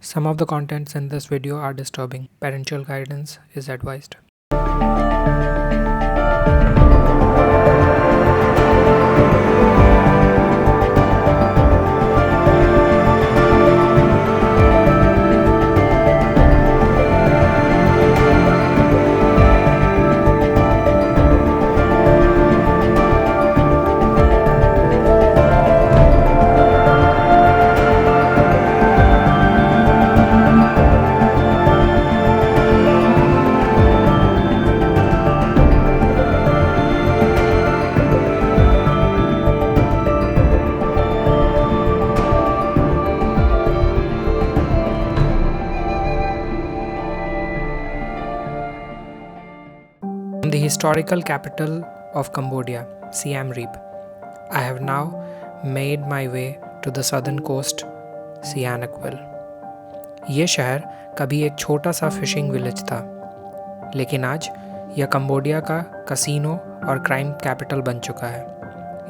Some of the contents in this video are disturbing. Parental guidance is advised. In the historical capital of Cambodia, Siem Reap, I have now made my way to the southern coast, Sihanoukville. ये शहर कभी एक छोटा सा fishing village था, लेकिन आज यह कंबोडिया का कसिनो और क्राइम कैपिटल बन चुका है।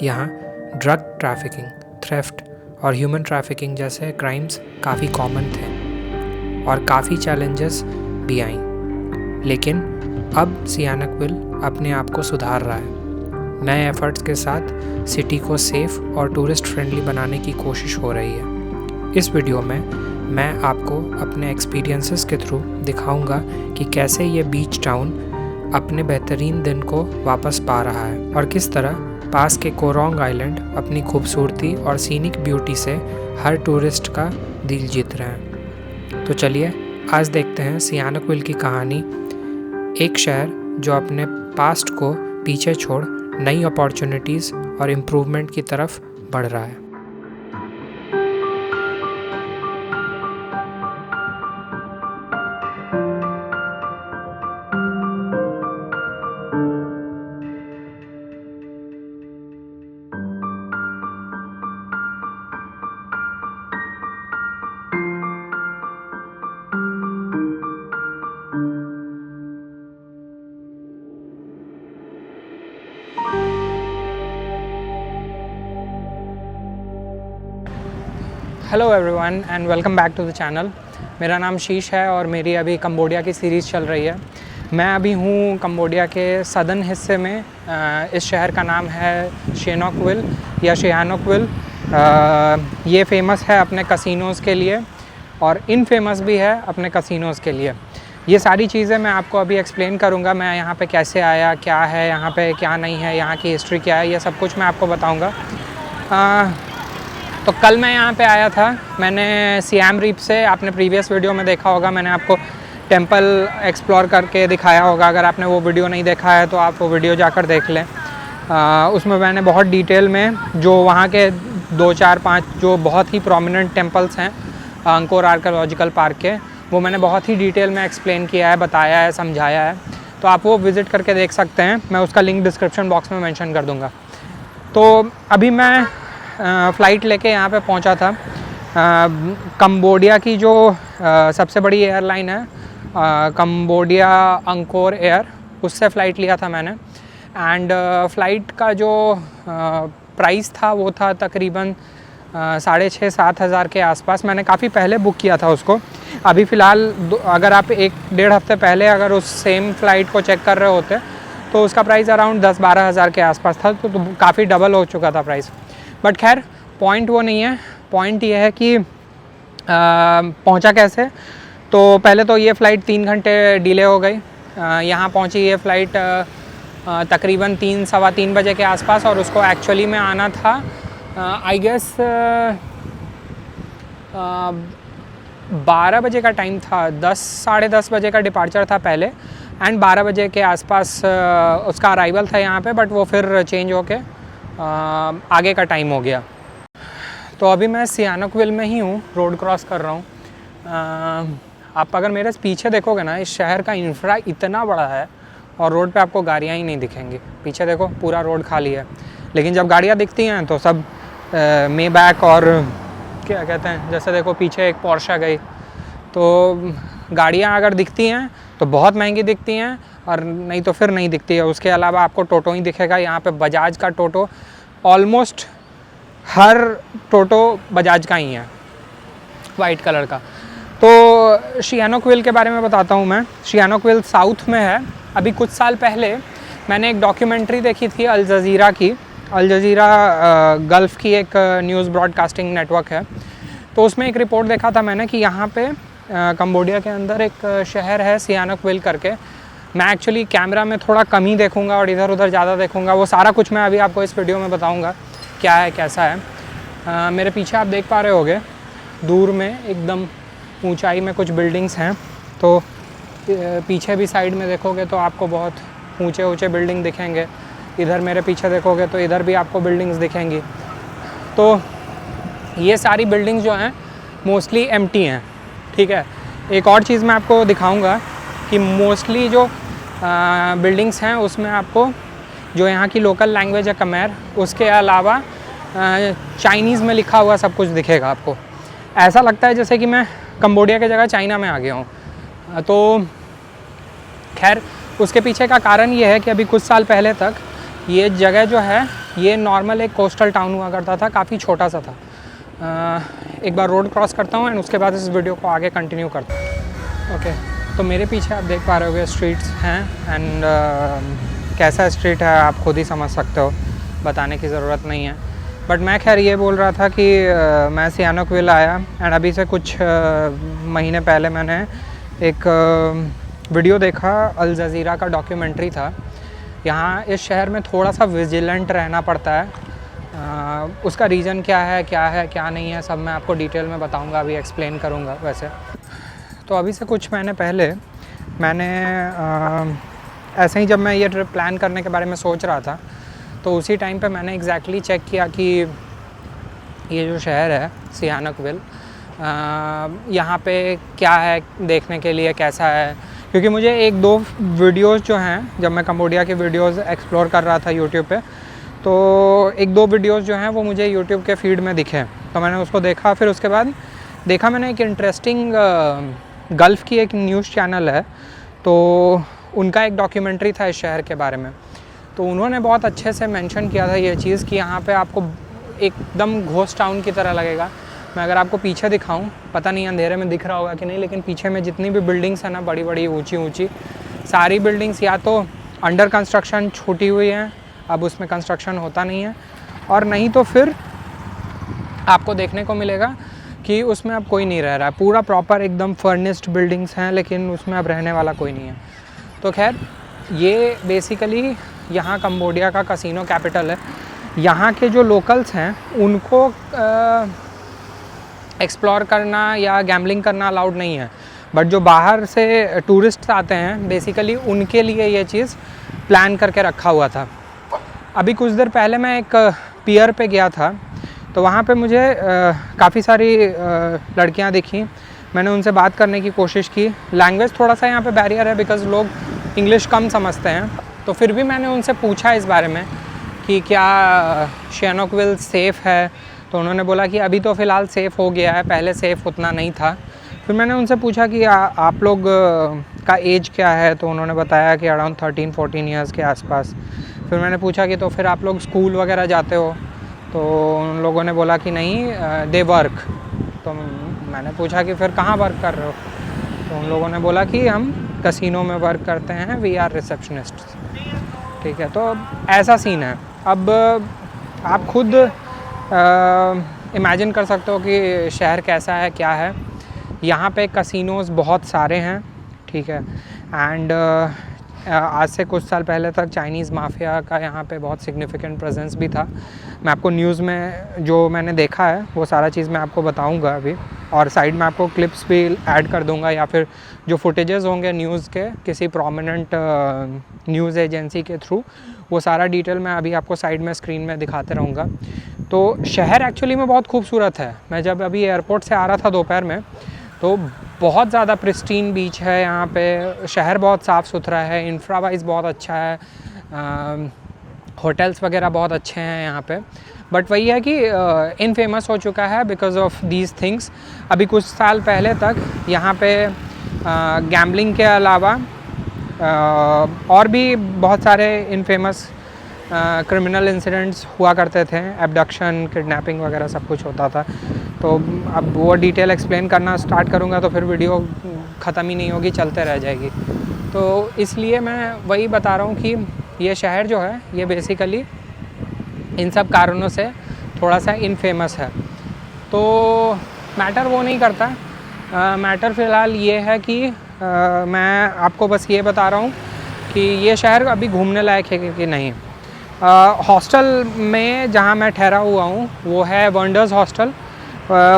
यहाँ ड्रग ट्रैफिकिंग, थ्रेफ्ट और ह्यूमन ट्रैफिकिंग जैसे क्राइम्स काफ़ी कॉमन थे और काफ़ी चैलेंजेस भी आईं, लेकिन अब सियानकविल अपने आप को सुधार रहा है। नए एफर्ट्स के साथ सिटी को सेफ़ और टूरिस्ट फ्रेंडली बनाने की कोशिश हो रही है। इस वीडियो में मैं आपको अपने एक्सपीरियंसेस के थ्रू दिखाऊंगा कि कैसे ये बीच टाउन अपने बेहतरीन दिन को वापस पा रहा है और किस तरह पास के कोरोंग आइलैंड अपनी खूबसूरती और सीनिक ब्यूटी से हर टूरिस्ट का दिल जीत रहे हैं। तो चलिए आज देखते हैं सियानकविल की कहानी, एक शहर जो अपने पास्ट को पीछे छोड़ नई अपॉर्चुनिटीज़ और इम्प्रूवमेंट की तरफ बढ़ रहा है। Hello everyone and welcome back to the channel. मेरा नाम शीश है और मेरी अभी कंबोडिया की सीरीज़ चल रही है। मैं अभी हूँ कंबोडिया के सदर्न हिस्से में। इस शहर का नाम है शेनोकविल या शिहानोकविल। ये फेमस है अपने कसिनोज़ के लिए और इनफेमस भी है अपने कसिनोज़ के लिए। ये सारी चीज़ें मैं आपको अभी एक्सप्लेन करूँगा। मैं यहाँ पे कैसे आया, क्या है यहाँ पे, क्या नहीं है, यहाँ की हिस्ट्री क्या है, ये सब कुछ मैं आपको बताऊँगा। तो कल मैं यहाँ पे आया था। मैंने सियाम रीप से, आपने प्रीवियस वीडियो में देखा होगा, मैंने आपको टेंपल एक्सप्लोर करके दिखाया होगा। अगर आपने वो वीडियो नहीं देखा है तो आप वो वीडियो जाकर देख लें। उसमें मैंने बहुत डिटेल में जो वहाँ के 2, 4, 5 जो बहुत ही प्रोमिनेंट टेंपल्स हैं अंकोर आर्कियोलॉजिकल पार्क के, वो मैंने बहुत ही डिटेल में एक्सप्लेन किया है, बताया है, समझाया है। तो आप वो विज़िट करके देख सकते हैं। मैं उसका लिंक डिस्क्रिप्शन बॉक्स में मेंशन कर दूँगा। तो अभी मैं फ़्लाइट लेके यहाँ पे पहुँचा था। कंबोडिया की जो सबसे बड़ी एयरलाइन है कंबोडिया अंकोर एयर, उससे फ़्लाइट लिया था मैंने। एंड फ़्लाइट का जो प्राइस था वो था तकरीबन 6,500-7 हज़ार के आसपास। मैंने काफ़ी पहले बुक किया था उसको। अभी फ़िलहाल अगर आप 1-1.5 हफ़्ते पहले अगर उस सेम फ़्लाइट को चेक कर रहे होते तो उसका प्राइस अराउंड 10-12 हज़ार के आसपास था। तो काफ़ी डबल हो चुका था प्राइस। बट खैर पॉइंट वो नहीं है। पॉइंट ये है कि पहुंचा कैसे। तो पहले तो ये फ़्लाइट 3 घंटे डिले हो गई। यहाँ पहुंची ये फ़्लाइट तकरीबन 3-3:15 बजे के आसपास और उसको एक्चुअली में आना था आई गेस 12 बजे का टाइम था। 10-10:30 बजे का डिपार्चर था पहले एंड 12 बजे के आसपास उसका अराइवल था यहाँ पे। बट वो फिर चेंज होके आगे का टाइम हो गया। तो अभी मैं सियानोकविल में ही हूँ, रोड क्रॉस कर रहा हूँ। आप अगर मेरे पीछे देखोगे ना, इस शहर का इंफ्रा इतना बड़ा है और रोड पे आपको गाड़ियाँ ही नहीं दिखेंगी। पीछे देखो पूरा रोड खाली है, लेकिन जब गाड़ियाँ दिखती हैं तो सब मेबैक और क्या कहते हैं, जैसे देखो पीछे एक पोर्शा गई। तो गाड़ियाँ अगर दिखती हैं तो बहुत महंगी दिखती हैं और नहीं तो फिर नहीं दिखती है। उसके अलावा आपको टोटो ही दिखेगा। यहाँ पे बजाज का टोटो, ऑलमोस्ट हर टोटो बजाज का ही है, वाइट कलर का। तो शियानोक्विल के बारे में बताता हूँ मैं। शियानोक्विल साउथ में है। अभी कुछ साल पहले मैंने एक डॉक्यूमेंट्री देखी थी अल जज़ीरा की। अल जज़ीरा गल्फ़ की एक न्यूज़ ब्रॉडकास्टिंग नेटवर्क है। तो उसमें एक रिपोर्ट देखा था मैंने कि यहाँ पे कंबोडिया के अंदर एक शहर है सियानोक्विल करके। मैं एक्चुअली कैमरा में थोड़ा कम ही देखूँगा और इधर उधर ज़्यादा देखूँगा। वो सारा कुछ मैं अभी आपको इस वीडियो में बताऊँगा क्या है कैसा है। मेरे पीछे आप देख पा रहे होगे दूर में एकदम ऊंचाई में कुछ बिल्डिंग्स हैं। तो पीछे भी साइड में देखोगे तो आपको बहुत ऊंचे ऊंचे बिल्डिंग दिखेंगे। इधर मेरे पीछे देखोगे तो इधर भी आपको बिल्डिंग्स दिखेंगी। तो ये सारी बिल्डिंग्स जो हैं मोस्टली एम्प्टी हैं, ठीक है। एक और चीज़ मैं आपको दिखाऊंगा कि मोस्टली जो बिल्डिंग्स हैं उसमें आपको जो यहाँ की लोकल लैंग्वेज है खमेर, उसके अलावा चाइनीज़ में लिखा हुआ सब कुछ दिखेगा आपको। ऐसा लगता है जैसे कि मैं कंबोडिया की जगह चाइना में आ गया हूँ। तो खैर उसके पीछे का कारण ये है कि अभी कुछ साल पहले तक ये जगह जो है ये नॉर्मल एक कोस्टल टाउन हुआ करता था, काफ़ी छोटा सा था। एक बार रोड क्रॉस करता हूँ एंड उसके बाद इस वीडियो को आगे कंटिन्यू करता हूँ। ओके, तो मेरे पीछे आप देख पा रहे होगे स्ट्रीट्स हैं एंड कैसा स्ट्रीट है आप खुद ही समझ सकते हो, बताने की ज़रूरत नहीं है। बट मैं खैर ये बोल रहा था कि मैं सियानोक्विल आया एंड अभी से कुछ महीने पहले मैंने एक वीडियो देखा, अल जज़ीरा का डॉक्यूमेंट्री था। यहाँ इस शहर में थोड़ा सा विजिलेंट रहना पड़ता है। उसका रीज़न क्या है क्या नहीं है, सब मैं आपको डिटेल में बताऊँगा, अभी एक्सप्लेन करूँगा। वैसे तो अभी से कुछ महीने पहले मैंने ऐसे ही जब मैं ये ट्रिप प्लान करने के बारे में सोच रहा था तो उसी टाइम पे मैंने एग्जैक्टली चेक किया कि ये जो शहर है सियानोक्विल, यहाँ पे क्या है देखने के लिए, कैसा है। क्योंकि मुझे एक दो वीडियोस जो हैं, जब मैं कंबोडिया के वीडियोस एक्सप्लोर कर रहा था यूट्यूब पे, तो एक दो वीडियोस जो हैं वो मुझे यूट्यूब के फीड में दिखे। तो मैंने उसको देखा। फिर उसके बाद देखा मैंने एक इंटरेस्टिंग गल्फ़ की एक न्यूज़ चैनल है, तो उनका एक डॉक्यूमेंट्री था इस शहर के बारे में। तो उन्होंने बहुत अच्छे से मेंशन किया था ये चीज़ कि यहाँ पे आपको एकदम घोस्ट टाउन की तरह लगेगा। मैं अगर आपको पीछे दिखाऊं, पता नहीं अंधेरे में दिख रहा होगा कि नहीं, लेकिन पीछे में जितनी भी बिल्डिंग्स हैं ना, बड़ी बड़ी ऊंची ऊंची सारी बिल्डिंग्स या तो अंडर कंस्ट्रक्शन छूटी हुई हैं, अब उसमें कंस्ट्रक्शन होता नहीं है, और नहीं तो फिर आपको देखने को मिलेगा कि उसमें अब कोई नहीं रह रहा है। पूरा प्रॉपर एकदम फर्निश्ड बिल्डिंग्स हैं, लेकिन उसमें अब रहने वाला कोई नहीं है। तो खैर ये बेसिकली यहाँ कंबोडिया का कसिनो कैपिटल है। यहाँ के जो लोकल्स हैं उनको एक्सप्लोर करना या गैम्बलिंग करना अलाउड नहीं है, बट जो बाहर से टूरिस्ट आते हैं बेसिकली उनके लिए ये चीज़ प्लान करके रखा हुआ था। अभी कुछ देर पहले मैं एक पियर पे गया था, तो वहाँ पे मुझे काफ़ी सारी लड़कियाँ दिखी। मैंने उनसे बात करने की कोशिश की। लैंग्वेज थोड़ा सा यहाँ पे बैरियर है बिकॉज़ लोग इंग्लिश कम समझते हैं, तो फिर भी मैंने उनसे पूछा इस बारे में कि क्या सियानोक्विल सेफ़ है। तो उन्होंने बोला कि अभी तो फ़िलहाल सेफ़ हो गया है, पहले सेफ़ उतना नहीं था। फिर मैंने उनसे पूछा कि आप लोग का एज क्या है, तो उन्होंने बताया कि अराउंड 13-14 ईयर्स के आसपास। फिर मैंने पूछा कि तो फिर आप लोग स्कूल वगैरह जाते हो, तो उन लोगों ने बोला कि नहीं, दे वर्क। तो मैंने पूछा कि फिर कहाँ वर्क कर रहे हो, तो उन लोगों ने बोला कि हम कसिनो में वर्क करते हैं, वी आर रिसेप्शनिस्ट। ठीक है, तो ऐसा सीन है। अब आप खुद इमेजिन कर सकते हो कि शहर कैसा है, क्या है। यहाँ पे कसिनोज़ बहुत सारे हैं, ठीक है। एंड आज से कुछ साल पहले तक चाइनीज़ माफिया का यहाँ पे बहुत सिग्निफिकेंट प्रेजेंस भी था। मैं आपको न्यूज़ में जो मैंने देखा है वो सारा चीज़ मैं आपको बताऊँगा अभी, और साइड में आपको क्लिप्स भी ऐड कर दूँगा, या फिर जो फुटेजेस होंगे न्यूज़ के किसी प्रोमिनेंट न्यूज़ एजेंसी के थ्रू, वो सारा डिटेल मैं अभी आपको साइड में स्क्रीन में दिखाते रहूँगा। तो शहर एक्चुअली में बहुत खूबसूरत है। मैं जब अभी एयरपोर्ट से आ रहा था दोपहर में, तो बहुत ज़्यादा प्रिस्टीन बीच है यहाँ पे। शहर बहुत साफ़ सुथरा है, इंफ्रा वाइज बहुत अच्छा है, होटल्स वगैरह बहुत अच्छे हैं यहाँ पे। बट वही है कि इनफेमस हो चुका है बिकॉज ऑफ दीज थिंग्स। अभी कुछ साल पहले तक यहाँ पे गैम्बलिंग के अलावा और भी बहुत सारे इनफेमस क्रिमिनल इंसिडेंट्स हुआ करते थे, एब्डक्शन, किडनैपिंग वगैरह सब कुछ होता था। तो अब वो डिटेल एक्सप्लेन करना स्टार्ट करूँगा तो फिर वीडियो ख़त्म ही नहीं होगी, चलते रह जाएगी। तो इसलिए मैं वही बता रहा हूँ कि ये शहर जो है ये बेसिकली इन सब कारणों से थोड़ा सा इनफेमस है। तो मैटर वो नहीं करता, मैटर फ़िलहाल ये है कि मैं आपको बस ये बता रहा हूँ कि ये शहर अभी घूमने लायक है कि नहीं। हॉस्टल में जहाँ मैं ठहरा हुआ हूँ वो है वंडर्स हॉस्टल।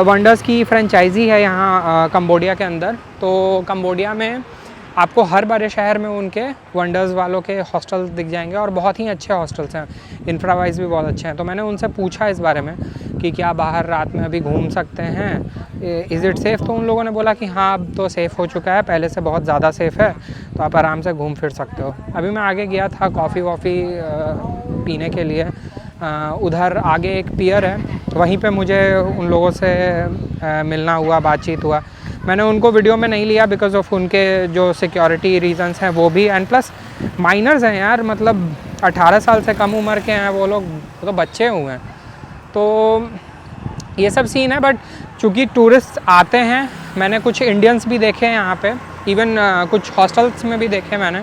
वंडर्स की फ्रेंचाइज़ी है यहाँ कंबोडिया के अंदर। तो कंबोडिया में आपको हर बड़े शहर में उनके वंडर्स वालों के हॉस्टल्स दिख जाएंगे और बहुत ही अच्छे हॉस्टल्स हैं, इंफ्रावाइज भी बहुत अच्छे हैं। तो मैंने उनसे पूछा इस बारे में कि क्या बाहर रात में अभी घूम सकते हैं, इज़ इट सेफ़? तो उन लोगों ने बोला कि हाँ अब तो सेफ़ हो चुका है, पहले से बहुत ज़्यादा सेफ़ है, तो आप आराम से घूम फिर सकते हो। अभी मैं आगे गया था कॉफ़ी वॉफ़ी पीने के लिए, उधर आगे एक पियर है, वहीं पे मुझे उन लोगों से मिलना हुआ, बातचीत हुआ। मैंने उनको वीडियो में नहीं लिया बिकॉज़ ऑफ उनके जो सिक्योरिटी रीजंस हैं वो भी, एंड प्लस माइनर्स हैं यार, मतलब 18 साल से कम उम्र के हैं वो लोग, तो बच्चे हुए हैं। तो ये सब सीन है। बट चूँकि टूरिस्ट आते हैं, मैंने कुछ इंडियंस भी देखे हैं यहाँ पे, इवन कुछ हॉस्टल्स में भी देखे मैंने।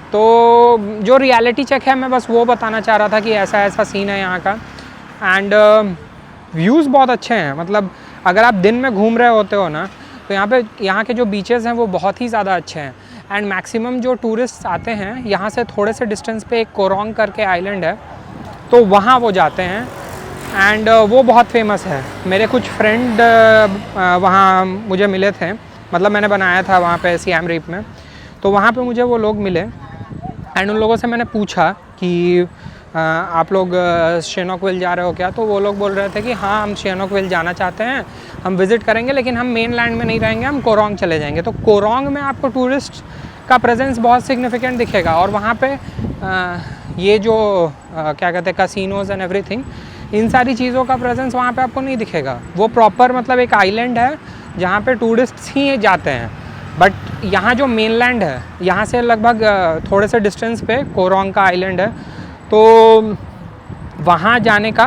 तो जो रियलिटी चेक है मैं बस वो बताना चाह रहा था कि ऐसा ऐसा सीन है यहाँ का। एंड व्यूज़ बहुत अच्छे हैं, मतलब अगर आप दिन में घूम रहे होते हो ना तो यहाँ के जो बीचेस हैं वो बहुत ही ज़्यादा अच्छे हैं। एंड मैक्सिमम जो टूरिस्ट आते हैं यहाँ से थोड़े से डिस्टेंस पे एक कोरोंग करके आइलैंड है, तो वहाँ वो जाते हैं एंड वो बहुत फेमस है। मेरे कुछ फ्रेंड वहाँ मुझे मिले थे, मतलब मैंने बनाया था वहाँ पे सियाम रीप में, तो वहाँ पे मुझे वो लोग मिले एंड उन लोगों से मैंने पूछा कि आप लोग शिनोक विल जा रहे हो क्या? तो वो लोग बोल रहे थे कि हाँ हम शिनोक विल जाना चाहते हैं, हम विज़िट करेंगे, लेकिन हम मेन लैंड में नहीं रहेंगे, हम कोरोंग चले जाएंगे। तो कोरोंग में आपको टूरिस्ट का प्रेजेंस बहुत सिग्निफिकेंट दिखेगा और वहाँ पे ये जो क्या कहते हैं कसिनोज़ एंड एवरीथिंग, इन सारी चीज़ों का प्रेजेंस वहाँ पे आपको नहीं दिखेगा। वो प्रॉपर मतलब एक आइलैंड है जहाँ पे टूरिस्ट्स ही जाते हैं। बट यहाँ जो मेनलैंड है, यहाँ से लगभग थोड़े से डिस्टेंस पे कोरोंग का आइलैंड है, तो वहाँ जाने का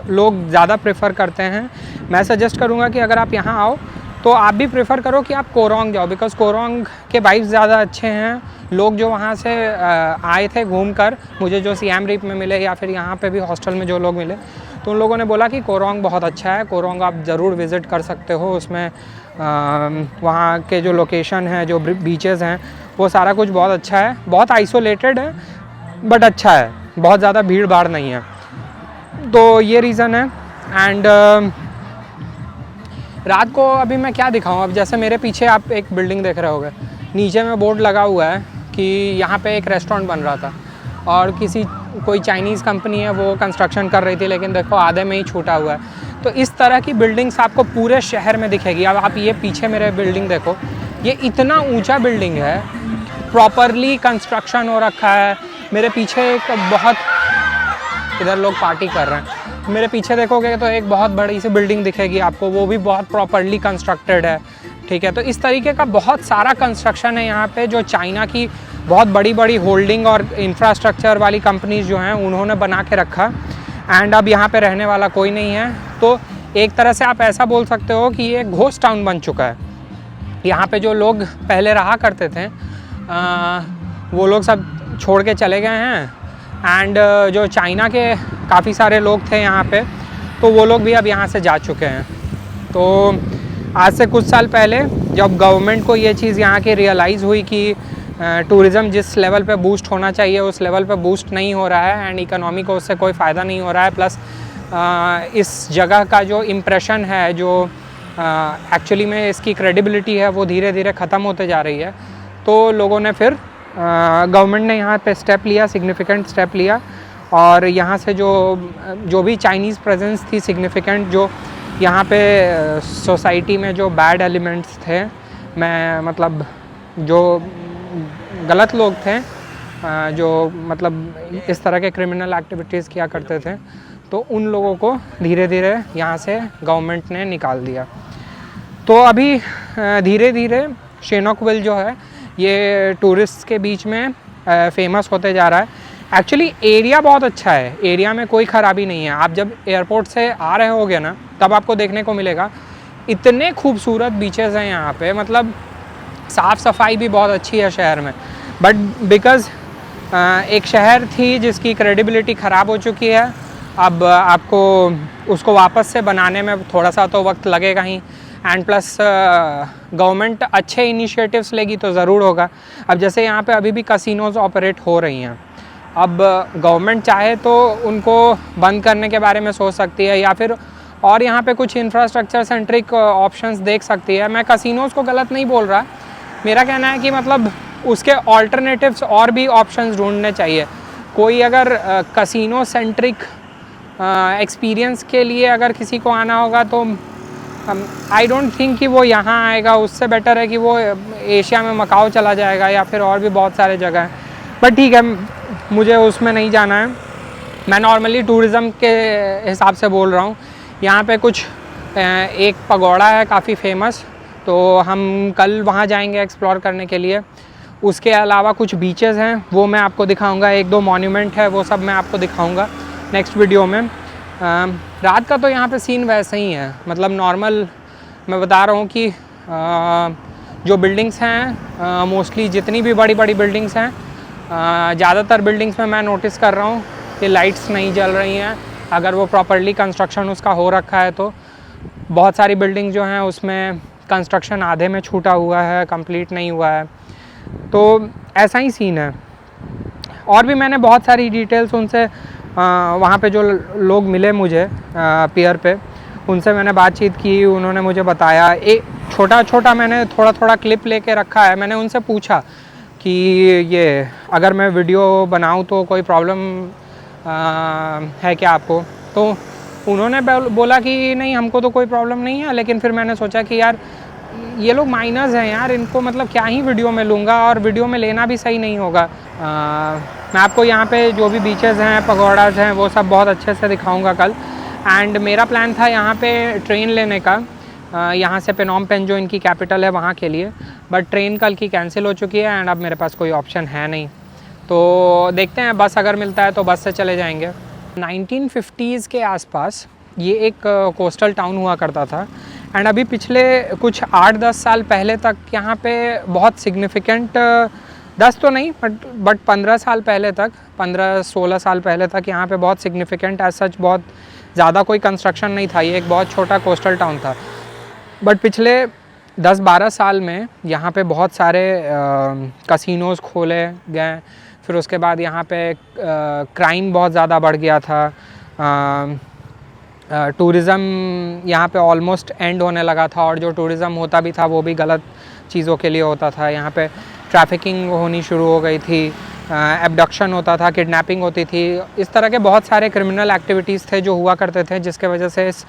लोग ज़्यादा प्रेफर करते हैं। मैं सजेस्ट करूँगा कि अगर आप यहाँ आओ तो आप भी प्रेफर करो कि आप कोरोंग जाओ, बिकॉज़ कोरोंग के वाइब्स ज़्यादा अच्छे हैं। लोग जो वहाँ से आए थे घूमकर, मुझे जो सियाम रीप में मिले या फिर यहाँ पे भी हॉस्टल में जो लोग मिले, तो उन लोगों ने बोला कि कोरोंग बहुत अच्छा है, कोरोंग आप ज़रूर विज़िट कर सकते हो। उसमें वहाँ के जो लोकेशन है, जो बीचेस हैं, वो सारा कुछ बहुत अच्छा है। बहुत आइसोलेटेड है बट अच्छा है, बहुत ज़्यादा भीड़ भाड़ नहीं है। तो ये रीज़न है। एंड रात को अभी मैं क्या दिखाऊं, अब जैसे मेरे पीछे आप एक बिल्डिंग देख रहे होगे, नीचे में बोर्ड लगा हुआ है कि यहाँ पे एक रेस्टोरेंट बन रहा था और कोई चाइनीज़ कंपनी है वो कंस्ट्रक्शन कर रही थी, लेकिन देखो आधे में ही छूटा हुआ है। तो इस तरह की बिल्डिंग्स आपको पूरे शहर में दिखेगी। अब आप ये पीछे मेरे बिल्डिंग देखो, ये इतना ऊंचा बिल्डिंग है, प्रॉपरली कंस्ट्रक्शन हो रखा है। मेरे पीछे एक बहुत, इधर लोग पार्टी कर रहे हैं, मेरे पीछे देखोगे तो एक बहुत बड़ी सी बिल्डिंग दिखेगी आपको, वो भी बहुत प्रॉपरली कंस्ट्रक्टेड है, ठीक है। तो इस तरीके का बहुत सारा कंस्ट्रक्शन है यहाँ पे, जो चाइना की बहुत बड़ी बड़ी होल्डिंग और इंफ्रास्ट्रक्चर वाली कंपनीज जो हैं उन्होंने बना के रखा। एंड अब यहाँ पे रहने वाला कोई नहीं है, तो एक तरह से आप ऐसा बोल सकते हो कि ये घोस्ट टाउन बन चुका है। यहाँ पे जो लोग पहले रहा करते थे वो लोग सब छोड़ के चले गए हैं। एंड जो चाइना के काफ़ी सारे लोग थे यहाँ पे, तो वो लोग भी अब यहाँ से जा चुके हैं। तो आज से कुछ साल पहले जब गवर्नमेंट को ये चीज़ यहाँ की रियलाइज़ हुई कि टूरिज़्म जिस लेवल पे बूस्ट होना चाहिए उस लेवल पे बूस्ट नहीं हो रहा है एंड इकोनॉमी को उससे कोई फ़ायदा नहीं हो रहा है, प्लस इस जगह का जो इम्प्रेशन है, जो एक्चुअली में इसकी क्रेडिबिलिटी है, वो धीरे धीरे ख़त्म होते जा रही है। तो लोगों ने फिर गवर्नमेंट ने यहाँ पे स्टेप लिया, सिग्निफिकेंट स्टेप लिया, और यहाँ से जो भी चाइनीज़ प्रेजेंस थी सिग्निफिकेंट, जो यहाँ पे सोसाइटी में जो बैड एलिमेंट्स थे, मैं मतलब जो गलत लोग थे, जो मतलब इस तरह के क्रिमिनल एक्टिविटीज़ किया करते थे, तो उन लोगों को धीरे धीरे यहाँ से गवर्नमेंट ने निकाल दिया। तो अभी धीरे धीरे शिनोक विल जो है ये टूरिस्ट के बीच में फेमस होते जा रहा है। एक्चुअली एरिया बहुत अच्छा है, एरिया में कोई ख़राबी नहीं है। आप जब एयरपोर्ट से आ रहे होगे ना तब आपको देखने को मिलेगा इतने खूबसूरत बीचेस हैं यहाँ पे, मतलब साफ़ सफाई भी बहुत अच्छी है शहर में। बट बिकॉज़ एक शहर थी जिसकी क्रेडिबिलिटी ख़राब हो चुकी है, अब आपको उसको वापस से बनाने में थोड़ा सा तो वक्त लगेगा ही। एंड प्लस गवर्नमेंट अच्छे इनिशिएटिव्स लेगी तो ज़रूर होगा। अब जैसे यहाँ पे अभी भी कसिनोज़ ऑपरेट हो रही हैं, अब गवर्नमेंट चाहे तो उनको बंद करने के बारे में सोच सकती है या फिर और यहाँ पे कुछ इंफ्रास्ट्रक्चर सेंट्रिक ऑप्शंस देख सकती है। मैं कसिनोज़ को गलत नहीं बोल रहा, मेरा कहना है कि मतलब उसके ऑल्टरनेटिव्स और भी ऑप्शंस ढूंढने चाहिए। कोई अगर कसिनो सेंट्रिक एक्सपीरियंस के लिए अगर किसी को आना होगा तो आई डोंट थिंक कि वो यहाँ आएगा, उससे बेटर है कि वो एशिया में मकाओ चला जाएगा या फिर और भी बहुत सारे जगह हैं। बट ठीक है, मुझे उसमें नहीं जाना है, मैं नॉर्मली टूरिज़म के हिसाब से बोल रहा हूँ। यहाँ पे कुछ एक पगोड़ा है काफ़ी फेमस, तो हम कल वहाँ जाएंगे एक्सप्लोर करने के लिए। उसके अलावा कुछ बीचेस हैं वो मैं आपको दिखाऊंगा, एक दो मॉन्यूमेंट है वो सब मैं आपको दिखाऊंगा नेक्स्ट वीडियो में। रात का तो यहाँ पे सीन वैसे ही है, मतलब नॉर्मल मैं बता रहा हूँ कि जो बिल्डिंग्स हैं मोस्टली जितनी भी बड़ी बड़ी बिल्डिंग्स हैं, ज़्यादातर बिल्डिंग्स में मैं नोटिस कर रहा हूँ कि लाइट्स नहीं जल रही हैं। अगर वो प्रॉपर्ली कंस्ट्रक्शन उसका हो रखा है तो बहुत सारी बिल्डिंग जो हैं उसमें कंस्ट्रक्शन आधे में छूटा हुआ है, कंप्लीट नहीं हुआ है, तो ऐसा ही सीन है। और भी मैंने बहुत सारी डिटेल्स उनसे वहाँ पे जो लोग मिले मुझे पियर पे, उनसे मैंने बातचीत की, उन्होंने मुझे बताया। एक छोटा छोटा मैंने थोड़ा थोड़ा क्लिप लेके रखा है। मैंने उनसे पूछा कि ये अगर मैं वीडियो बनाऊँ तो कोई प्रॉब्लम है क्या आपको, तो उन्होंने बोला कि नहीं हमको तो कोई प्रॉब्लम नहीं है। लेकिन फिर मैंने सोचा कि यार ये लोग माइनर्स हैं यार, इनको मतलब क्या ही वीडियो में लूँगा, और वीडियो में लेना भी सही नहीं होगा। मैं आपको यहाँ पे जो भी बीचेस हैं, पगोड़ाज हैं, वो सब बहुत अच्छे से दिखाऊंगा कल। एंड मेरा प्लान था यहाँ पे ट्रेन लेने का, यहाँ से पेनोम पेन जो इनकी कैपिटल है वहाँ के लिए, बट ट्रेन कल की कैंसिल हो चुकी है एंड अब मेरे पास कोई ऑप्शन है नहीं। तो देखते हैं, बस अगर मिलता है तो बस से चले जाएंगे। 1950s के आसपास ये एक कोस्टल टाउन हुआ करता था एंड अभी पिछले कुछ 8-10 साल पहले तक यहाँ पे बहुत सिग्निफिकेंट, 10 तो नहीं बट 15 साल पहले तक, 15-16 साल पहले तक यहाँ पे बहुत सिग्निफिकेंट एज सच बहुत ज़्यादा कोई कंस्ट्रक्शन नहीं था। ये एक बहुत छोटा कोस्टल टाउन था। बट पिछले 10-12 साल में यहाँ पे बहुत सारे कसिनोज़ खोले गए, फिर उसके बाद यहाँ पे क्राइम बहुत ज़्यादा बढ़ गया था, टूरिज़म यहाँ पे ऑलमोस्ट एंड होने लगा था, और जो टूरिज़म होता भी था वो भी गलत चीज़ों के लिए होता था। यहाँ पे ट्रैफिकिंग होनी शुरू हो गई थी, एब्डक्शन होता था, किडनैपिंग होती थी, इस तरह के बहुत सारे क्रिमिनल एक्टिविटीज़ थे जो हुआ करते थे, जिसके वजह से इस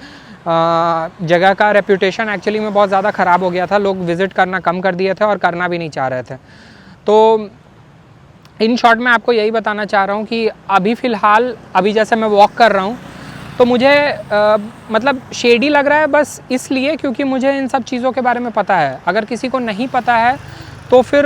जगह का रेप्यूटेशन एक्चुअली में बहुत ज़्यादा ख़राब हो गया था। लोग विज़िट करना कम कर दिए थे और करना भी नहीं चाह रहे थे। तो इन शॉर्ट मैं आपको यही बताना चाह रहा हूँ कि अभी फ़िलहाल अभी जैसे मैं वॉक कर रहा हूँ तो मुझे मतलब शेडी लग रहा है, बस इसलिए क्योंकि मुझे इन सब चीज़ों के बारे में पता है। अगर किसी को नहीं पता है तो फिर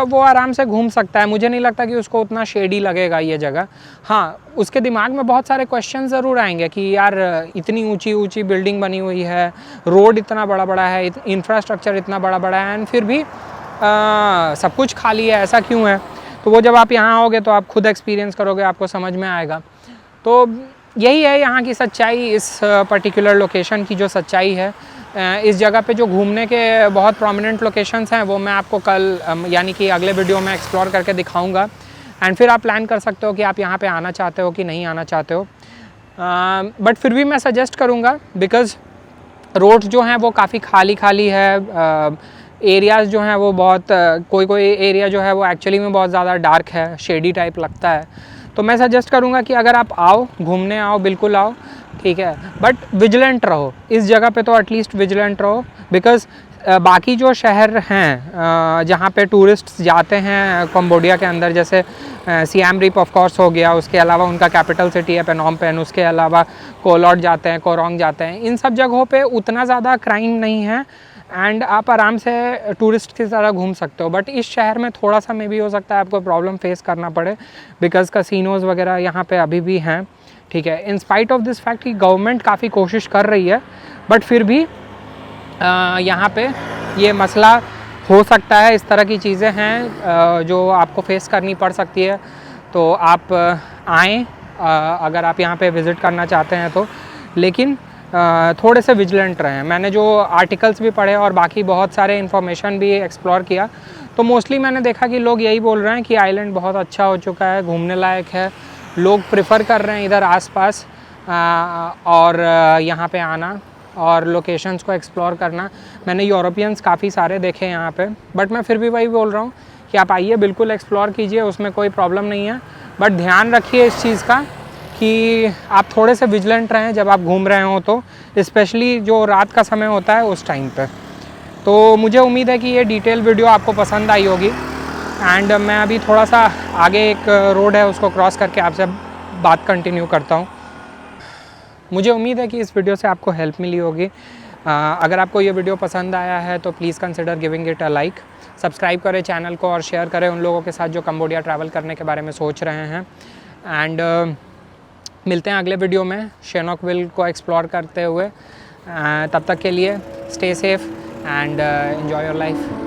वो आराम से घूम सकता है, मुझे नहीं लगता कि उसको उतना शेडी लगेगा ये जगह। हाँ, उसके दिमाग में बहुत सारे क्वेश्चन ज़रूर आएंगे कि यार इतनी ऊंची ऊंची बिल्डिंग बनी हुई है, रोड इतना बड़ा बड़ा है, इंफ्रास्ट्रक्चर इतना बड़ा बड़ा है, एंड फिर भी सब कुछ खाली है, ऐसा क्यों है? तो वो जब आप यहाँ आओगे तो आप खुद एक्सपीरियंस करोगे, आपको समझ में आएगा। तो यही है यहाँ की सच्चाई, इस पर्टिकुलर लोकेशन की जो सच्चाई है। इस जगह पे जो घूमने के बहुत प्रोमिनेंट लोकेशंस हैं वो मैं आपको कल यानी कि अगले वीडियो में एक्सप्लोर करके दिखाऊंगा, एंड फिर आप प्लान कर सकते हो कि आप यहाँ पे आना चाहते हो कि नहीं आना चाहते हो। बट फिर भी मैं सजेस्ट करूँगा, बिकॉज़ रोड जो हैं वो काफ़ी खाली खाली है, एरियाज़ जो हैं वो बहुत कोई एरिया जो है वो एक्चुअली में बहुत ज़्यादा डार्क है, शेडी टाइप लगता है। तो मैं सजेस्ट करूँगा कि अगर आप आओ, घूमने आओ, बिल्कुल आओ, ठीक है, बट विजिलेंट रहो इस जगह पे, तो एटलीस्ट विजिलेंट रहो। बिकॉज़ बाकी जो शहर हैं जहाँ पे टूरिस्ट्स जाते हैं कंबोडिया के अंदर, जैसे सियाम रीप ऑफ कोर्स हो गया, उसके अलावा उनका कैपिटल सिटी है पेनोम पेन, उसके अलावा कोलॉट जाते हैं, कोरोंग जाते हैं, इन सब जगहों पे उतना ज़्यादा क्राइम नहीं है एंड आप आराम से टूरिस्ट की तरह घूम सकते हो। बट इस शहर में थोड़ा सा मे भी हो सकता है आपको प्रॉब्लम फेस करना पड़े, बिकॉज कैसीनोज़ वगैरह यहाँ पे अभी भी हैं, ठीक है। In spite of this fact कि गवर्नमेंट काफ़ी कोशिश कर रही है, बट फिर भी यहाँ पे ये मसला हो सकता है। इस तरह की चीज़ें हैं जो आपको फेस करनी पड़ सकती है। तो आप आएँ अगर आप यहाँ पे विज़िट करना चाहते हैं तो, लेकिन थोड़े से विजिलेंट रहें। मैंने जो आर्टिकल्स भी पढ़े और बाकी बहुत सारे इन्फॉर्मेशन भी एक्सप्लोर किया, तो मोस्टली मैंने देखा कि लोग यही बोल रहे हैं कि आइलैंड बहुत अच्छा हो चुका है, घूमने लायक है, लोग प्रेफर कर रहे हैं इधर आसपास और यहाँ पे आना और लोकेशंस को एक्सप्लोर करना। मैंने यूरोपियंस काफ़ी सारे देखे यहाँ पे, बट मैं फिर भी वही बोल रहा हूँ कि आप आइए, बिल्कुल एक्सप्लोर कीजिए, उसमें कोई प्रॉब्लम नहीं है। बट ध्यान रखिए इस चीज़ का कि आप थोड़े से विजिलेंट रहें जब आप घूम रहे हो, तो स्पेशली जो रात का समय होता है उस टाइम पे। तो मुझे उम्मीद है कि ये डिटेल वीडियो आपको पसंद आई होगी। एंड मैं अभी थोड़ा सा आगे एक रोड है उसको क्रॉस करके आपसे बात कंटिन्यू करता हूँ। मुझे उम्मीद है कि इस वीडियो से आपको हेल्प मिली होगी। अगर आपको ये वीडियो पसंद आया है तो please consider giving it a like, subscribe करें चैनल को और शेयर करें उन लोगों के साथ जो कंबोडिया ट्रैवल करने के बारे में सोच रहे हैं। एंड मिलते हैं अगले वीडियो में शेनॉकविल को एक्सप्लोर करते हुए। तब तक के लिए stay safe and enjoy your life.